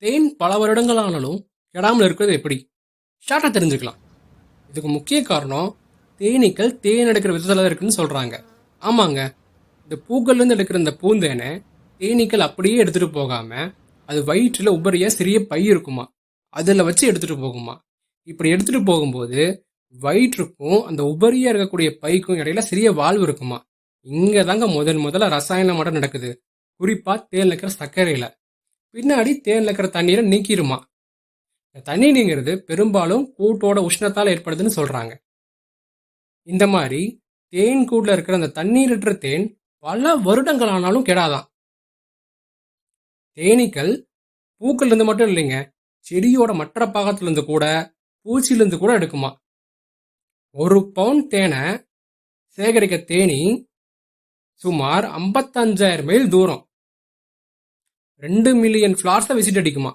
தேன் பல வருடங்கள் ஆனாலும் கெடாமல் இருக்கிறது எப்படி? ஷார்ட்டா தெரிஞ்சுக்கலாம். இதுக்கு முக்கிய காரணம் தேனீக்கள் தேன் எடுக்கிற விதத்துல தான் இருக்குன்னு சொல்றாங்க. ஆமாங்க, இந்த பூக்கள்ல இருந்து எடுக்கிற இந்த பூந்தேனை தேனீக்கள் அப்படியே எடுத்துட்டு போகாம அது வயிற்றுல உபரிய சிறிய பை இருக்குமா, அதுல வச்சு எடுத்துட்டு போகுமா. இப்படி எடுத்துட்டு போகும்போது வயிற்றுக்கும் அந்த உபரியா இருக்கக்கூடிய பைக்கும் இடையில சிறிய வால்வு இருக்குமா. இங்க தாங்க முதல்ல ரசாயன மாற்றம் நடக்குது. குறிப்பா தேன்ல இருக்கிற சர்க்கரையில. பின்னாடி தேன்ல இருக்கிற தண்ணீரை நீக்கிருமா. இந்த தண்ணி நீங்கிறது பெரும்பாலும் கூட்டோட உஷ்ணத்தால் ஏற்படுதுன்னு சொல்றாங்க. இந்த மாதிரி தேன் கூட்டுல இருக்கிற அந்த தண்ணீரற்ற தேன் பல வருடங்கள் ஆனாலும் கெடாதான். தேனீக்கள் பூக்கள்ல இருந்து மட்டும் இல்லைங்க, செடியோட மற்ற பாகத்துல இருந்து கூட, பூச்சியில இருந்து கூட எடுக்குமா. ஒரு பவுண்ட் தேனை சேகரிக்க தேனி சுமார் 55,000 மைல் தூரம் 2 மில்லியன் ஃபிளார்ஸை விசிட் அடிக்குமா.